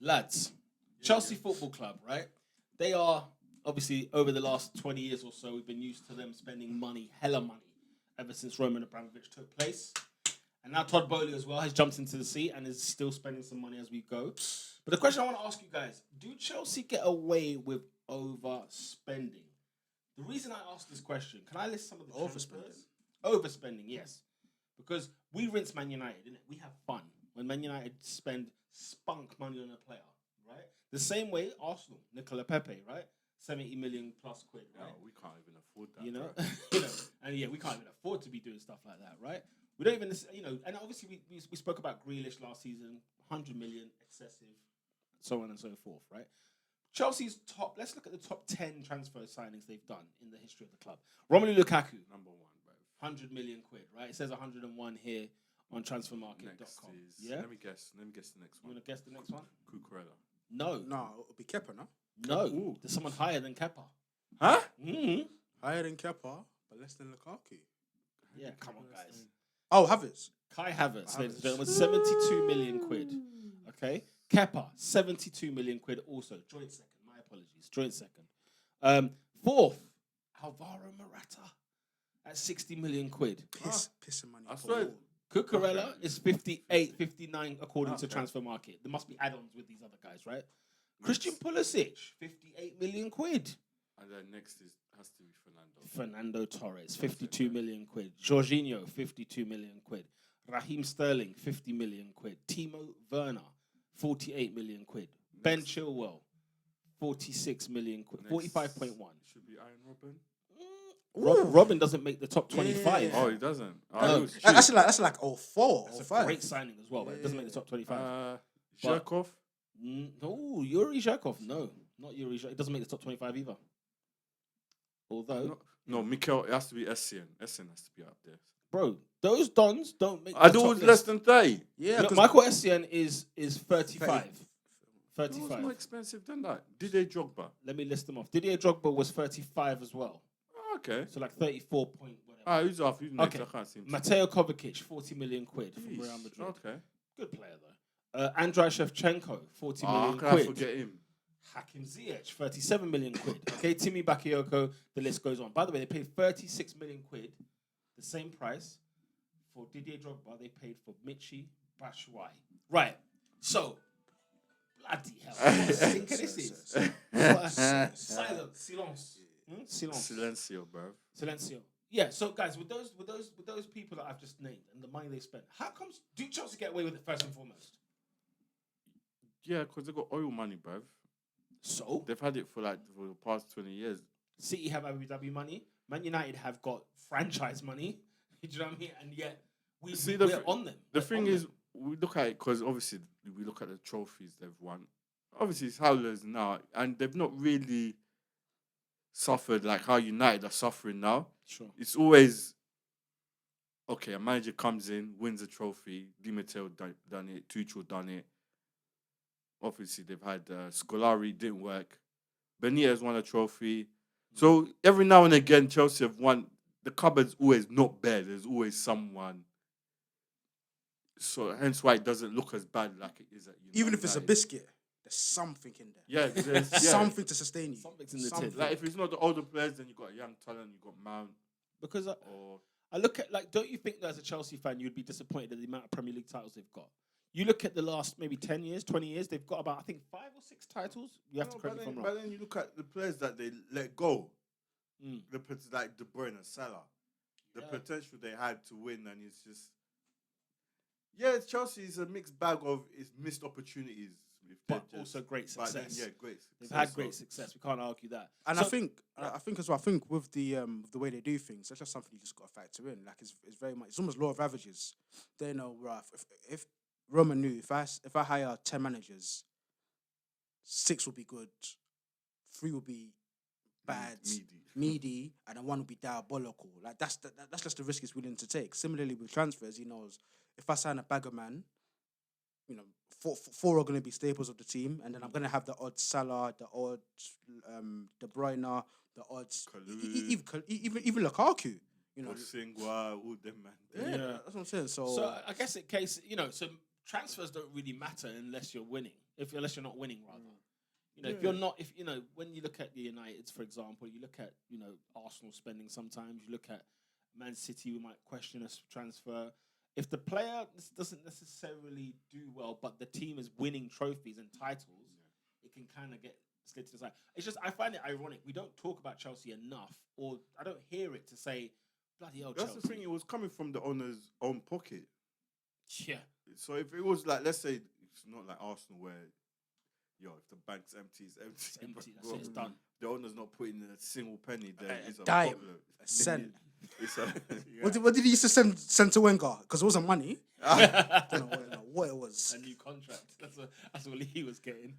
Lads, Chelsea Football Club, right? They are obviously over the last 20 years or so, we've been used to them spending money, hella money, ever since Roman Abramovich took place. And now Todd Bowley as well has jumped into the seat and is still spending some money as we go. But the question I want to ask you guys, do Chelsea get away with overspending? The reason I ask this question, can I list some of the transfers? Overspending, yes. Because we rinse Man United, innit? We have fun when Man United spend spunk money on a player, right? The same way Arsenal, Nicola Pepe, right? 70 million plus quid, right? No, we can't even afford that. You know, and yeah, we can't even afford to be doing stuff like that, right? We don't even, and obviously we spoke about Grealish last season, 100 million, excessive, so on and so forth, right? Chelsea's let's look at the top 10 transfer signings they've done in the history of the club. Romelu Lukaku, number one, bro. 100 million quid, right? It says 101 here on transfermarket.com. Yeah? Let me guess the next one. You want to guess the next one? Cucurella. No. No, it'll be Kepa, no? No. Ooh. There's someone higher than Kepa. Huh? Mm-hmm. Higher than Kepa, but less than Lukaku. Yeah, come on, guys. Oh, Havertz. Kai Havertz, ladies and gentlemen, 72 million quid. Okay? Kepa, 72 million quid also. Joint second. My apologies. Joint second. Fourth, Alvaro Morata at 60 million quid. Pissing money. I saw it. Cucurella is 58, 59 according to Transfer Market. There must be add-ons with these other guys, right? Christian Pulisic, 58 million quid. And then next has to be Fernando. Fernando Torres, 52 million quid. Jorginho, 52 million quid. Raheem Sterling, 50 million quid. Timo Werner, 48 million quid. Ben Chilwell, 46 million quid. 45.1. Should be Iron Robin. Robin doesn't make the top 25. Yeah. Oh, he doesn't. No. That's like 04, That's 05. a great signing as well, but it doesn't make the top 25. Zhirkov. No, Yuri Zhirkov. No, not Yuri Zhirkov. It doesn't make the top 25 either. Although... No, Mikel, it has to be Essien. Essien has to be up there. Bro, those dons don't make I the do top less list. than 30. Yeah, Look, Michael Essien is 35. It was more 35. expensive than that. Didier Drogba. Let me list them off. Didier Drogba was 35 as well. Oh, okay. So like 34 point whatever. Who's off? Who's next? Okay. I can't see him. Mateo Kovacic, 40 million quid from Jeez, Real Madrid. Okay. Good player though. Andrei Shevchenko, 40 million How can quid. I forget him? Hakim Ziyech, 37 million quid. Okay, Timmy Bakayoko, the list goes on. By the way, they paid 36 million quid, the same price for Didier Drogba they paid for Michy Batshuayi. Right, so, bloody hell, what a stinker this is. Silence, silence. Silence. Silencio, bro. Silencio. Yeah, so guys, with those people that I've just named and the money they spent, how comes do Chelsea get away with it first and foremost? Yeah, because they got oil money, bruv. So They've had it for the past 20 years. City have Abu Dhabi money. Man United have got franchise money. Do you know what I mean? And yet we're on them. The thing is, we look at it because obviously we look at the trophies they've won. Obviously, it's howlers now, and they've not really suffered like how United are suffering now. Sure. It's always okay. A manager comes in, wins a trophy. Di Matteo done it. Tuchel done it. Obviously, they've had Scolari, didn't work. Benitez won a trophy. So every now and again, Chelsea have won. The cupboard's always not bare. There's always someone. So hence why it doesn't look as bad like it is at United. Even if it's a biscuit, there's something in there. Yeah, there's Something to sustain you. Something's in the tin. Like if it's not the older players, then you got a young talent, you got Mount. Because I look at don't you think that as a Chelsea fan you'd be disappointed at the amount of Premier League titles they've got? You look at the last maybe 10 years, 20 years, they've got about I think 5 or 6 titles. You have to correct me if I'm wrong. But then you look at the players that they let go, like De Bruyne and Salah, the potential they had to win, and it's just Chelsea is a mixed bag of missed opportunities, but also great success. Great success. They've had great success. We can't argue that. And I think as well. I think with the way they do things, that's just something you just got to factor in. Like it's very much. It's almost law of averages. They know, right? If Roman knew if I hire 10 managers, 6 will be good, 3 will be bad, meaty, and then 1 will be diabolical. Like that's just the risk he's willing to take. Similarly with transfers, he knows if I sign a bagger man, 4 are going to be staples of the team, and then I'm going to have the odd Salah, the odd De Bruyne, the odds even Lukaku. Singwa, all them man. Yeah, that's what I'm saying. So I guess so transfers don't really matter unless you're winning. unless you're not winning, rather. If you're not, when you look at the Uniteds, for example, you look at Arsenal spending. Sometimes you look at Man City, we might question a transfer. If the player doesn't necessarily do well, but the team is winning trophies and titles, it can kind of get slid to the side. It's just I find it ironic. We don't talk about Chelsea enough, or I don't hear it to say, bloody hell, That's Chelsea. the thing. It was coming from the owner's own pocket. Yeah. So if it was like, let's say, it's not like Arsenal where, if the bank's empty, it's empty. It's empty. That's Bro, it. It's done. The owner's not putting in a single penny there. It's a dime. problem. A cent. It's a, What did he used to send to Wenger? Because it wasn't money. I don't know what it was. A new contract. That's all he was getting.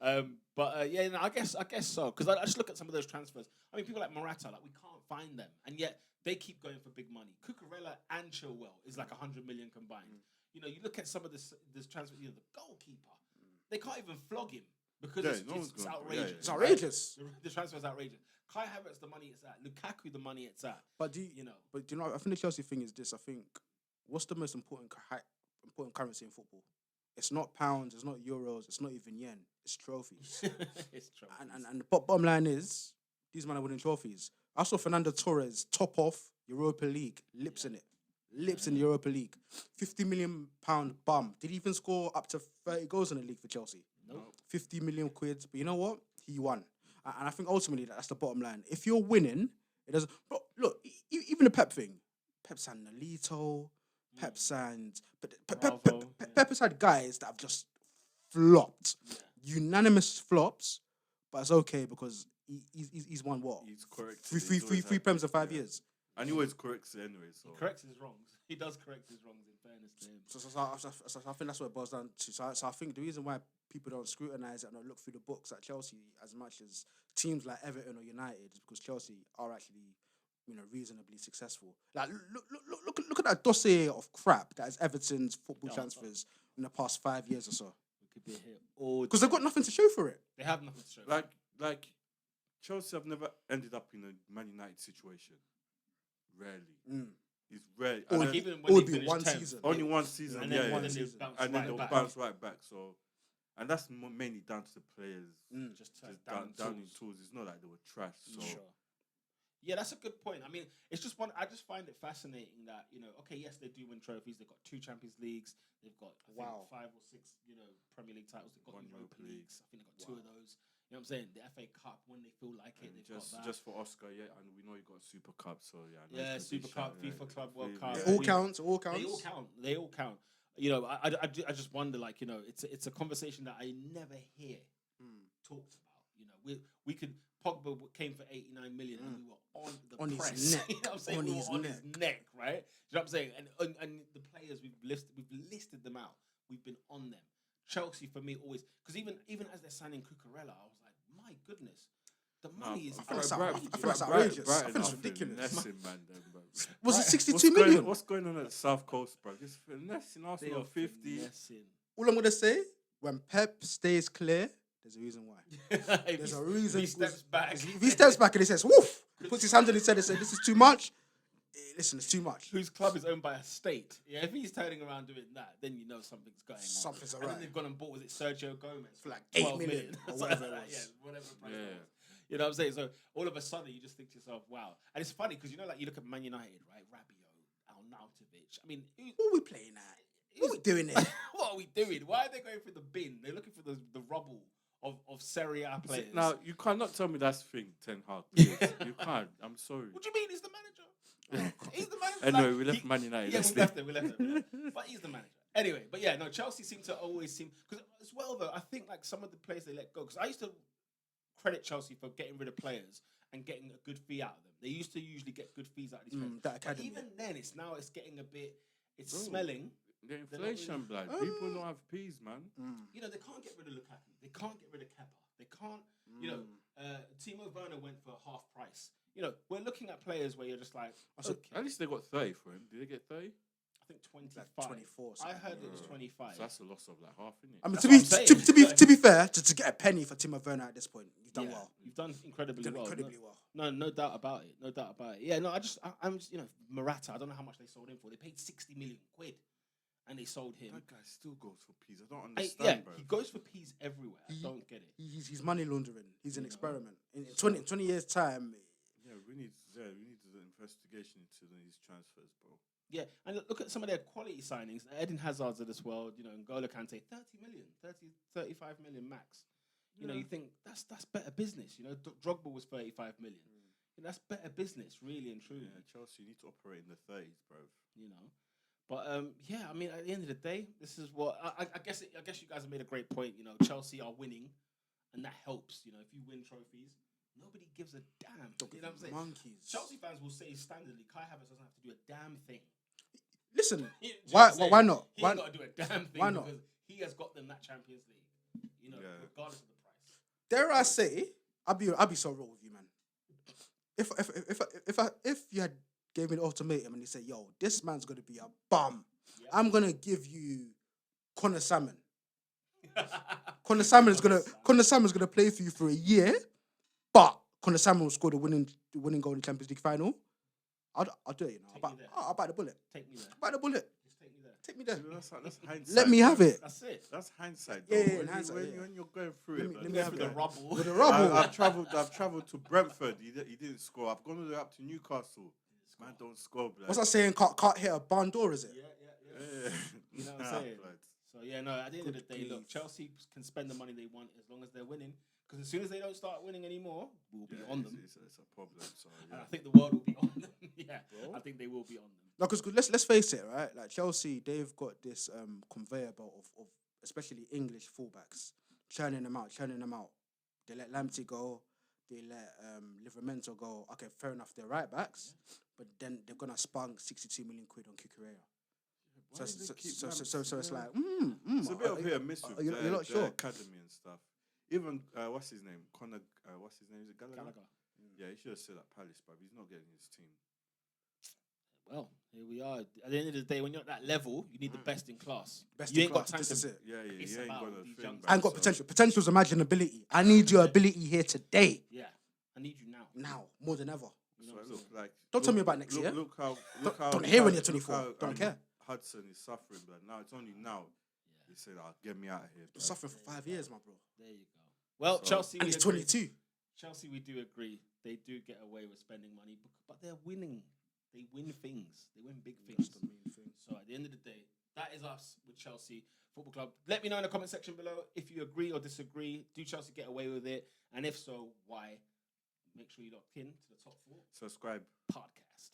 I guess so. Because I just look at some of those transfers. I mean, people like Morata, like we can't find them, and yet they keep going for big money. Cucurella and Chilwell is like 100 million combined. You look at some of this transfer. The goalkeeper, they can't even flog him because it's outrageous. It's outrageous. Right? The transfer is outrageous. Kai Havertz, the money it's at. Lukaku, the money it's at. But But do you know? I think the Chelsea thing is this. I think what's the most important currency in football? It's not pounds. It's not euros. It's not even yen. It's trophies. It's trophies. And the bottom line is these men are winning trophies. I saw Fernando Torres top off Europa League, lips in the Europa League. £50 million bum. Did he even score up to 30 goals in the league for Chelsea? Nope. 50 million quid. But you know what? He won. And I think ultimately that's the bottom line. If you're winning, it doesn't. But look, even the Pep thing. Pep signed Nolito. Pep signed. Pep has had guys that have just flopped. Yeah. Unanimous flops. But it's okay because he's won what? He's correct. Three Prems in 5 years. And he always corrects it anyway. So. He corrects his wrongs. He does correct his wrongs, in fairness to him. So I think that's what it boils down to. So I think the reason why people don't scrutinise it and don't look through the books at Chelsea as much as teams like Everton or United is because Chelsea are actually, reasonably successful. Like look at that dossier of crap that is Everton's football transfers in the past 5 years or so. We could be here because they've got nothing to show for it. They have nothing to show. Like Chelsea have never ended up in a Man United situation. Rarely. It's rare. Even when would they be finished one 10th, season. Only one season. And then yeah. and then They'll back. bounce right back. So, and that's mainly down to the players. Just down in tools. It's not like they were trash. So. Sure. Yeah, that's a good point. I mean, it's just I just find it fascinating that okay, yes, they do win trophies. They've got 2 Champions Leagues. They've got I think 5 or 6 Premier League titles. They've got Europa Leagues. I think they've got 2 of those. You know what I'm saying? The FA Cup when they feel like it. They've got that. Just for Oscar, and we know you got Super Cup, so yeah. Yeah, Super Cup, FIFA Club World Cup. It all counts. They all count. I just wonder, it's a conversation that I never hear talked about. We could Pogba came for 89 million and we were on the press. His neck. You know what I'm saying? We were on his neck, right? You know what I'm saying? And the players we've listed them out. We've been on them. Chelsea for me always because even as they're signing Cucurella, I was like, my goodness, the money is. I think that's outrageous. I think it's ridiculous. Was it 62 what's million? What's going on at the South Coast, bro? It's finessing Arsenal 50. All I'm gonna say, when Pep stays clear, there's a reason why. There's a reason. If he steps back. If he steps back and he says, "Woof," he puts his hand on his head and says, "This is too much." Listen, it's too much. Whose club is owned by a state? Yeah, if he's turning around doing that, then you know something's going on. Something's And alright. then they've gone and bought, was it Sergio Gomez For like 12 8 million or whatever it was. Yeah, whatever price it was. You know what I'm saying? So all of a sudden you just think to yourself, wow. And it's funny because you look at Man United, right? Rabiot, Arnautovic. I mean, what are we playing at? What are we doing here? What are we doing? Why are they going for the bin? They're looking for the rubble of Serie A players. Now you cannot tell me that's thing Ten Hag. You can't. I'm sorry. What do you mean? He's the manager. He's the manager. Anyway, we left Man United. Yeah, we left him. But he's the manager. Anyway, but yeah, no, Chelsea seem to always seem because as well though. I think like some of the players they let go because I used to credit Chelsea for getting rid of players and getting a good fee out of them. They used to usually get good fees out of these players. But even then, it's getting a bit. It's smelling. The inflation, blood. People don't have peas, man. They can't get rid of Lukaku. They can't get rid of Kepa. They can't. Timo Werner went for half price. We're looking at players where you're just like, okay. At least they got 30 for him. Did they get 30? I think 25. Like 24. I heard it was 25. So that's a loss of like half, isn't it? I mean, to be fair, to get a penny for Timo Werner at this point, you've done well. You've done incredibly well. well. No doubt about it. No doubt about it. Yeah, no, I'm just, Morata, I don't know how much they sold him for. They paid 60 million quid. and they sold him. That guy still goes for peas. I don't Yeah, understand, bro. he goes for peas everywhere. I don't get it. He's money laundering. He's an You know? experiment. In 20 years' time, Yeah, we need to do an investigation into these transfers, bro. Yeah, and look at some of their quality signings. Eden Hazard's of this world, N'Golo Kante, 35 million max. You know, you think that's better business. Drogba was 35 million. That's better business, really and truly. Yeah, Chelsea need to operate in the 30s, bro. But yeah, I mean, at the end of the day, this is what I guess. I guess you guys have made a great point. Chelsea are winning, and that helps. If you win trophies, nobody gives a damn. You know what I'm saying? monkeys. Chelsea fans will say standardly, Kai Havertz doesn't have to do a damn thing. Listen, Do you know why what I'm saying? why not? He Why, ain't got to do a damn thing why not? because he has got them that Champions League. Regardless of the price. dare I say, I'll be so real with you, man. If you had gave me an ultimatum and you say, yo, this man's gonna be a bum, Yeah. I'm gonna give you Connor Salmon. Connor Salmon's gonna play for you for a year, but Connor Salmon will score the winning goal in the Champions League final. I'll do it, Take me there. I'll bite the bullet. Take me there. Bite the bullet. Just take me there. Take me there. That's hindsight. Let me have it. That's it. That's hindsight. Yeah, though. in When hindsight, when you're going through Let it, me- man. let me Go have through the it. rubble. With the rubble. I've travelled to Brentford. He didn't score. I've gone all the way up to Newcastle. Man, don't score, blood. What's that saying? Can't hit a barn door, is it? Yeah. Yeah. You know what I'm Nah, saying? blood. So yeah, no. At the end of the day, look, grief. Chelsea can spend the money they want as long as they're winning. Because as soon as they don't start winning anymore, we'll be on them. It's a problem. So And yeah. I think the world will be on them. Yeah, Bro. I think they will be on them. No, because let's face it, right? Like Chelsea, they've got this conveyor belt of especially English fullbacks, churning them out. They let Lamptey go, they let Livramento go. Okay, fair enough, they're right backs, but then they're gonna spunk 62 million quid on Cucurella. So it's like, It's a bit of hit and miss with you're not the sure. academy and stuff. Even what's his name? Connor. What's his name? Is it Gallagher? Gallagher. Yeah, he should have said at Palace, but he's not getting his team. Well, here we are. At the end of the day, when you're at that level, you need the best in class. Best You in ain't class, got time this to. is it. Yeah, It's he ain't about got a these thing. young back, I ain't got so- potential. Potential's imaginability. I need your ability here today, Yeah, I need you now. now, more than ever. You know So what I'm look, saying? like, Don't tell me about next year. Look how. Don't hear when you're look 24. how, Don't care. Hudson is suffering, but now it's only now. He said, get me out of here. Been suffering for 5 years, my bro. There you go. Well, So- Chelsea. And we he's agree. 22. Chelsea, we do agree. They do get away with spending money, but they're winning. They win things. They win big things. That's the main thing. So at the end of the day, that is us with Chelsea Football Club. Let me know in the comment section below if you agree or disagree. Do Chelsea get away with it? And if so, why? Make sure you lock in to the Top 4 Subscribe. podcast.